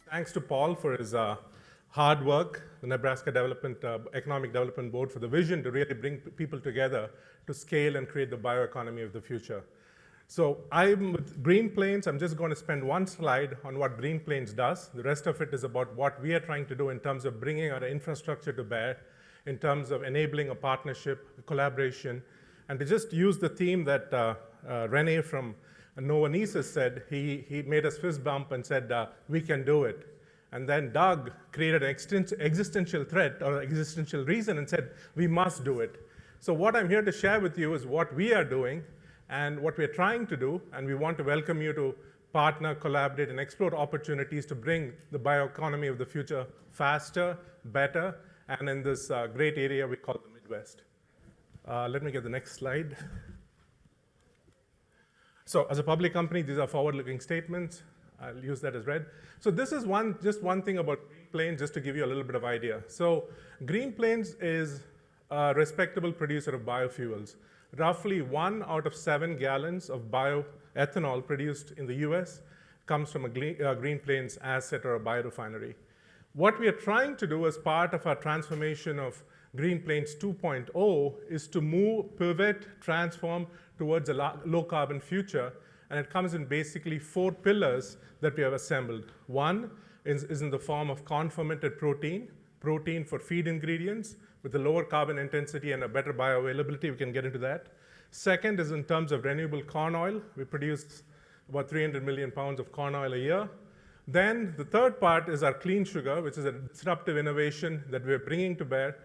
Thanks to Paul for his hard work, the Nebraska Economic Development Board, for the vision to really bring people together to scale and create the bioeconomy of the future. So I'm with Green Plains. I'm just going to spend one slide on what Green Plains does. The rest of it is about what we are trying to do in terms of bringing our infrastructure to bear, in terms of enabling a partnership, a collaboration, and to just use the theme that Rene from Novanesis said. He made us fist bump and said, we can do it. And then Doug created an existential threat or existential reason and said, we must do it. So what I'm here to share with you is what we are doing and what we're trying to do, and we want to welcome you to partner, collaborate, and explore opportunities to bring the bioeconomy of the future faster, better, and in this great area we call the Midwest. Let me get the next slide. So as a public company, these are forward-looking statements. I'll use that as read. So this is just one thing about Green Plains, just to give you a little bit of idea. So Green Plains is a respectable producer of biofuels. Roughly 1 out of 7 gallons of bioethanol produced in the US comes from a Green Plains asset or a biorefinery. What we are trying to do as part of our transformation of Green Plains 2.0 is to pivot, transform towards a low carbon future, and it comes in basically 4 pillars that we have assembled. One is in the form of confermented protein for feed ingredients with a lower carbon intensity and a better bioavailability. We can get into that. Second is in terms of renewable corn oil. We produce about 300 million pounds of corn oil a year. Then the third part is our clean sugar, which is a disruptive innovation that we're bringing to bear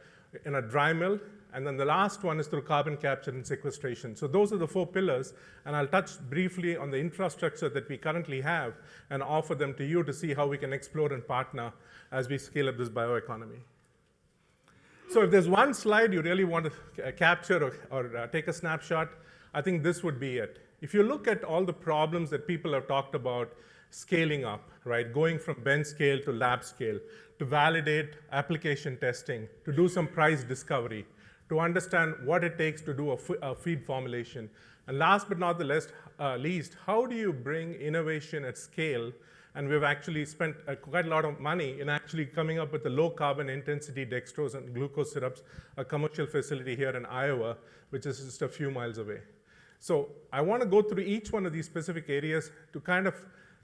in a dry mill. And then the last one is through carbon capture and sequestration. So those are the 4 pillars, and I'll touch briefly on the infrastructure that we currently have and offer them to you to see how we can explore and partner as we scale up this bioeconomy. So if there's one slide you really want to capture or take a snapshot, I think this would be it. If you look at all the problems that people have talked about scaling up, right, going from bench scale to lab scale, to validate application testing, to do some price discovery, to understand what it takes to do a feed formulation. And last but not the least, how do you bring innovation at scale? And we've actually spent quite a lot of money in actually coming up with the low carbon intensity dextrose and glucose syrups, a commercial facility here in Iowa, which is just a few miles away. So I want to go through each one of these specific areas to kind of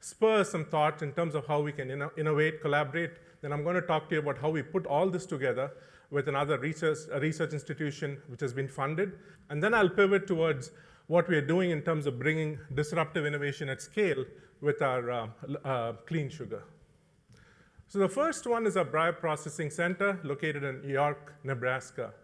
spur some thoughts in terms of how we can innovate, collaborate. Then I'm going to talk to you about how we put all this together with another research institution which has been funded. And then I'll pivot towards what we are doing in terms of bringing disruptive innovation at scale with our clean sugar. So the first one is our bioprocessing center located in York, Nebraska.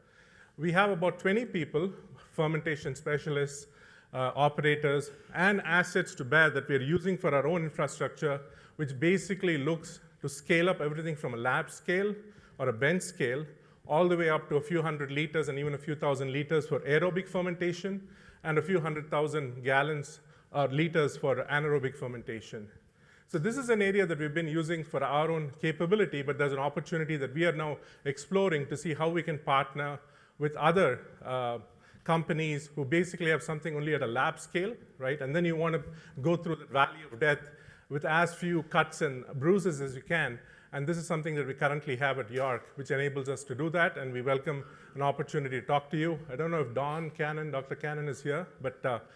We have about 20 people, fermentation specialists, operators, and assets to bear that we're using for our own infrastructure, which basically looks to scale up everything from a lab scale or a bench scale all the way up to a few hundred liters and even a few thousand liters for aerobic fermentation and a few 100,000 gallons or liters for anaerobic fermentation. So this is an area that we've been using for our own capability, but there's an opportunity that we are now exploring to see how we can partner with other companies who basically have something only at a lab scale, right? And then you want to go through the valley of death with as few cuts and bruises as you can. And this is something that we currently have at York, which enables us to do that, and we welcome an opportunity to talk to you. I don't know if Dr. Cannon is here, but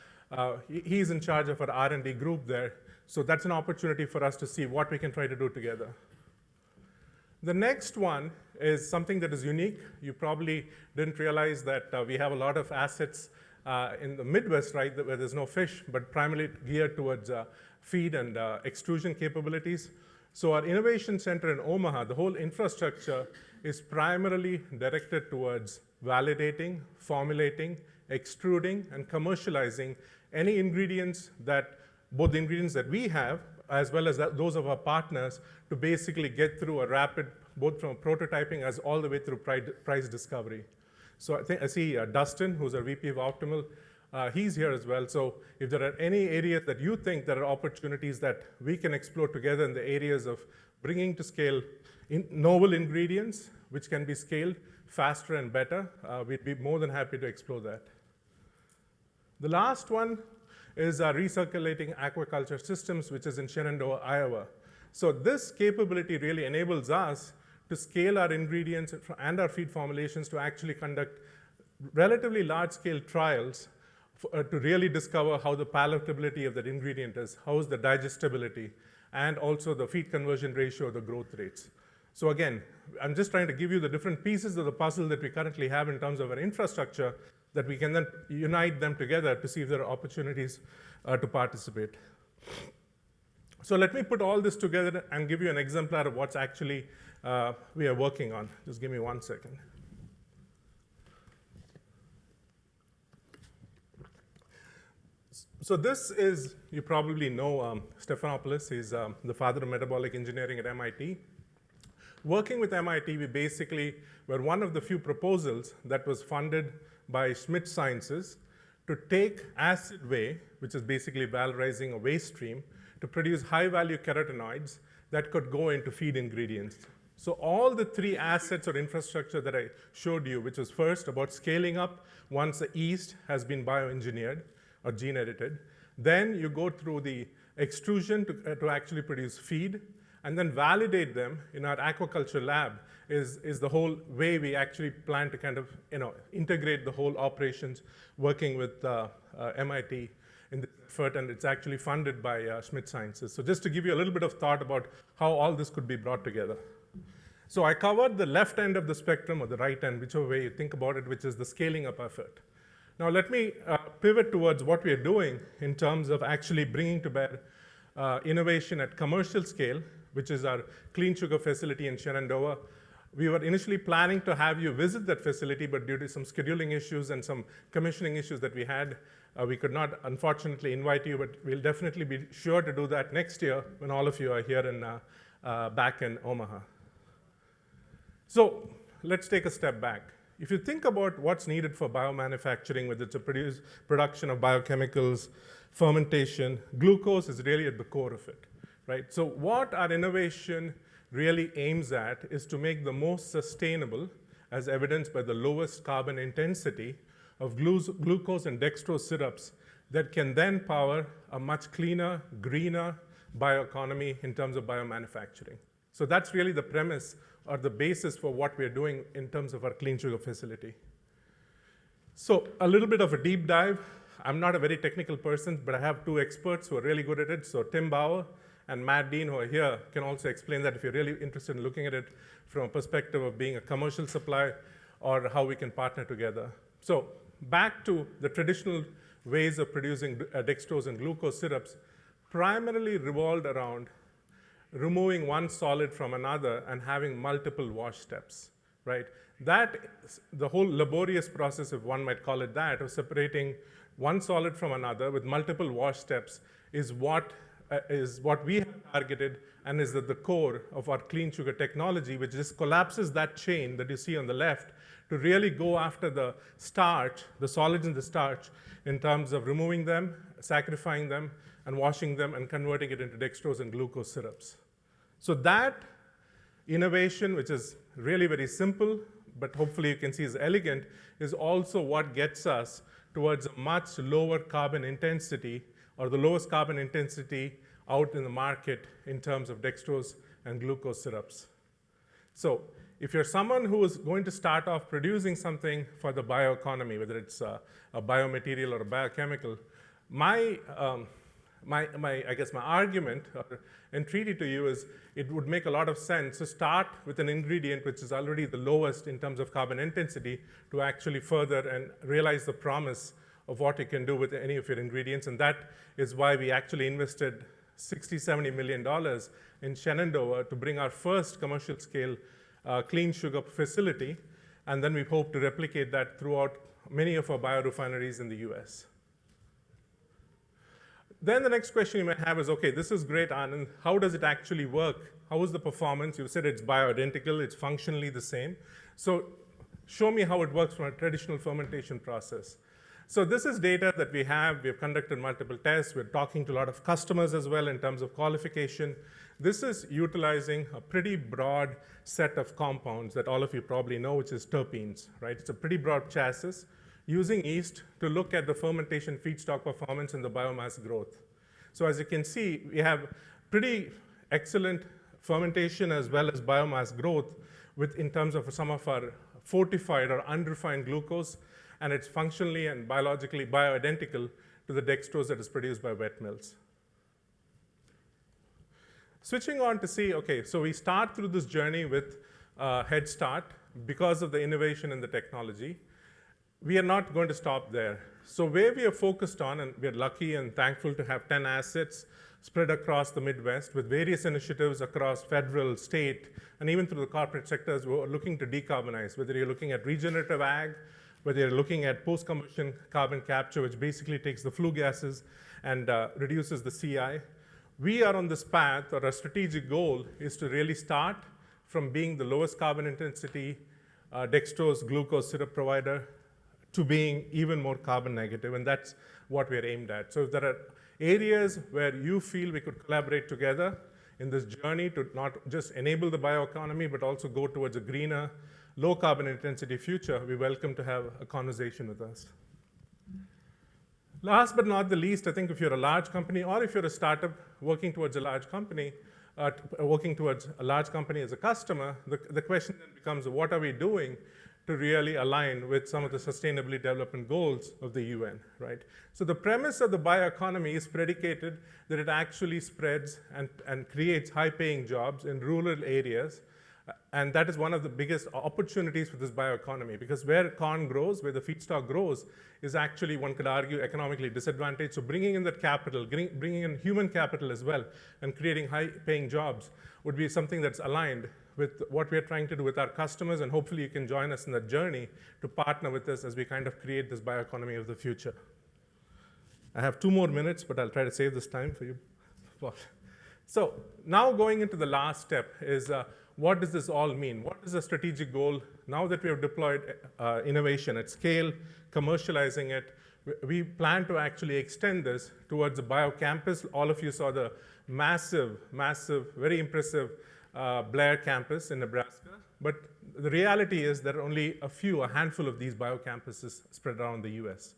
he's in charge of our R&D group there. So that's an opportunity for us to see what we can try to do together. The next one is something that is unique. You probably didn't realize that we have a lot of assets in the Midwest, right, where there's no fish, but primarily geared towards feed and extrusion capabilities. So our innovation center in Omaha, the whole infrastructure is primarily directed towards validating, formulating, extruding, and commercializing any ingredients both the ingredients that we have, as well as those of our partners, to basically get through a rapid, both from prototyping as all the way through price discovery. So I see Dustin, who's our VP of Optimal, he's here as well. So if there are any areas that you think there are opportunities that we can explore together in the areas of bringing to scale novel ingredients, which can be scaled faster and better, we'd be more than happy to explore that. The last one is our recirculating aquaculture systems, which is in Shenandoah, Iowa. So this capability really enables us to scale our ingredients and our feed formulations to actually conduct relatively large-scale trials to really discover how the palatability of that ingredient is, how is the digestibility, and also the feed conversion ratio, the growth rates. So again, I'm just trying to give you the different pieces of the puzzle that we currently have in terms of our infrastructure that we can then unite them together to see if there are opportunities to participate. So let me put all this together and give you an exemplar of what's actually we are working on. Just give me 1 second. So this is, you probably know Stephanopoulos. He's the father of metabolic engineering at MIT. Working with MIT, we basically were one of the few proposals that was funded by Schmidt Sciences to take acid whey, which is basically valorizing a waste stream, to produce high-value carotenoids that could go into feed ingredients. So all the three assets or infrastructure that I showed you, which was first about scaling up once the yeast has been bioengineered or gene edited, then you go through the extrusion to actually produce feed, and then validate them in our aquaculture lab is the whole way we actually plan to kind of integrate the whole operations working with MIT in this effort, and it's actually funded by Schmidt Sciences. So just to give you a little bit of thought about how all this could be brought together. So I covered the left end of the spectrum or the right end, whichever way you think about it, which is the scaling up effort. Now let me pivot towards what we are doing in terms of actually bringing to bear innovation at commercial scale, which is our clean sugar facility in Shenandoah. We were initially planning to have you visit that facility, but due to some scheduling issues and some commissioning issues that we had, we could not, unfortunately, invite you, but we'll definitely be sure to do that next year when all of you are here in, back in Omaha. So let's take a step back. If you think about what's needed for biomanufacturing, whether it's a production of biochemicals, fermentation, glucose is really at the core of it, right? So what our innovation really aims at is to make the most sustainable, as evidenced by the lowest carbon intensity of glucose and dextrose syrups that can then power a much cleaner, greener bioeconomy in terms of biomanufacturing. So that's really the premise or the basis for what we're doing in terms of our clean sugar facility. So a little bit of a deep dive. I'm not a very technical person, but I have two experts who are really good at it. So Tim Bauer and Matt Dean, who are here, can also explain that if you're really interested in looking at it from a perspective of being a commercial supply or how we can partner together. So back to the traditional ways of producing dextrose and glucose syrups, primarily revolved around removing one solid from another and having multiple wash steps, right? That, the whole laborious process, if one might call it that, of separating one solid from another with multiple wash steps is what we have targeted and is at the core of our clean sugar technology, which just collapses that chain that you see on the left to really go after the starch, the solids in the starch, in terms of removing them, sacrificing them, and washing them and converting it into dextrose and glucose syrups. So that innovation, which is really very simple, but hopefully you can see is elegant, is also what gets us towards a much lower carbon intensity, or the lowest carbon intensity out in the market in terms of dextrose and glucose syrups. So if you're someone who is going to start off producing something for the bioeconomy, whether it's a biomaterial or a biochemical, my argument or entreaty to you is it would make a lot of sense to start with an ingredient which is already the lowest in terms of carbon intensity to actually further and realize the promise of what you can do with any of your ingredients. And that is why we actually invested $60–70 million in Shenandoah to bring our first commercial scale clean sugar facility. And then we hope to replicate that throughout many of our biorefineries in the US. Then the next question you may have is, okay, this is great, Anand. How does it actually work? How is the performance? You said it's bioidentical, it's functionally the same. So show me how it works from a traditional fermentation process. So this is data that we have. We've conducted multiple tests. We're talking to a lot of customers as well in terms of qualification. This is utilizing a pretty broad set of compounds that all of you probably know, which is terpenes, right? It's a pretty broad chassis, using yeast to look at the fermentation feedstock performance and the biomass growth. So as you can see, we have pretty excellent fermentation as well as biomass growth in terms of some of our fortified or unrefined glucose, and it's functionally and biologically bioidentical to the dextrose that is produced by wet mills. Switching on to see, okay, so we start through this journey with head start because of the innovation in the technology. We are not going to stop there. So where we are focused on, and we are lucky and thankful to have 10 assets spread across the Midwest with various initiatives across federal, state, and even through the corporate sectors, we're looking to decarbonize, whether you're looking at regenerative ag, whether you're looking at post-combustion carbon capture, which basically takes the flue gases and reduces the CI. We are on this path, or our strategic goal is to really start from being the lowest carbon intensity dextrose glucose syrup provider to being even more carbon negative, and that's what we're aimed at. So if there are areas where you feel we could collaborate together in this journey to not just enable the bioeconomy, but also go towards a greener, low carbon intensity future, we welcome to have a conversation with us. Last but not the least, I think if you're a large company or if you're a startup working towards a large company, working towards a large company as a customer, the question then becomes, what are we doing to really align with some of the sustainability development goals of the UN, right? So the premise of the bioeconomy is predicated that it actually spreads and creates high-paying jobs in rural areas. And that is one of the biggest opportunities for this bioeconomy, because where corn grows, where the feedstock grows, is actually, one could argue, economically disadvantaged. So bringing in that capital, bringing in human capital as well, and creating high-paying jobs would be something that's aligned with what we're trying to do with our customers, and hopefully you can join us in that journey to partner with us as we kind of create this bioeconomy of the future. I have 2 more minutes, but I'll try to save this time for you. So now going into the last step is, what does this all mean? What is the strategic goal? Now that we have deployed innovation at scale, commercializing it, we plan to actually extend this towards a biocampus. All of you saw the massive, very impressive Blair campus in Nebraska. But the reality is there are only a handful of these biocampuses spread around the US.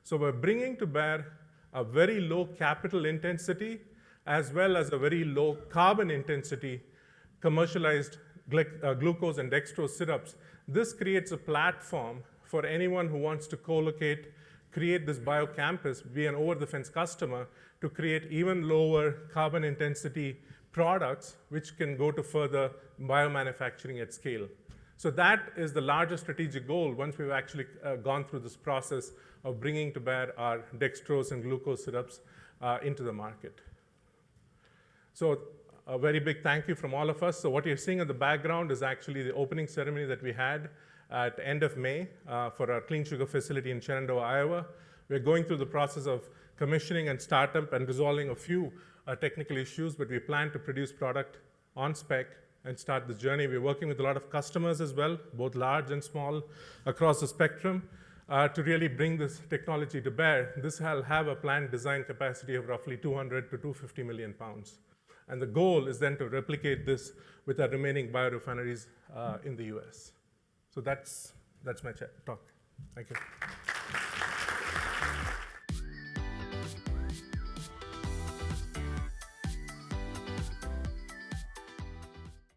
So we're bringing to bear a very low capital intensity as well as a very low carbon intensity commercialized glucose and dextrose syrups. This creates a platform for anyone who wants to co-locate, create this biocampus, be an over-the-fence customer, to create even lower carbon intensity products which can go to further biomanufacturing at scale. So that is the largest strategic goal once we've actually gone through this process of bringing to bear our dextrose and glucose syrups into the market. So a very big thank you from all of us. So what you're seeing in the background is actually the opening ceremony that we had at the end of May for our clean sugar facility in Shenandoah, Iowa. We're going through the process of commissioning and startup and resolving a few technical issues, but we plan to produce product on spec and start this journey. We're working with a lot of customers as well, both large and small, across the spectrum, to really bring this technology to bear. This will have a planned design capacity of roughly 200 to 250 million pounds. And the goal is then to replicate this with our remaining biorefineries in the US. So that's my talk. Thank you.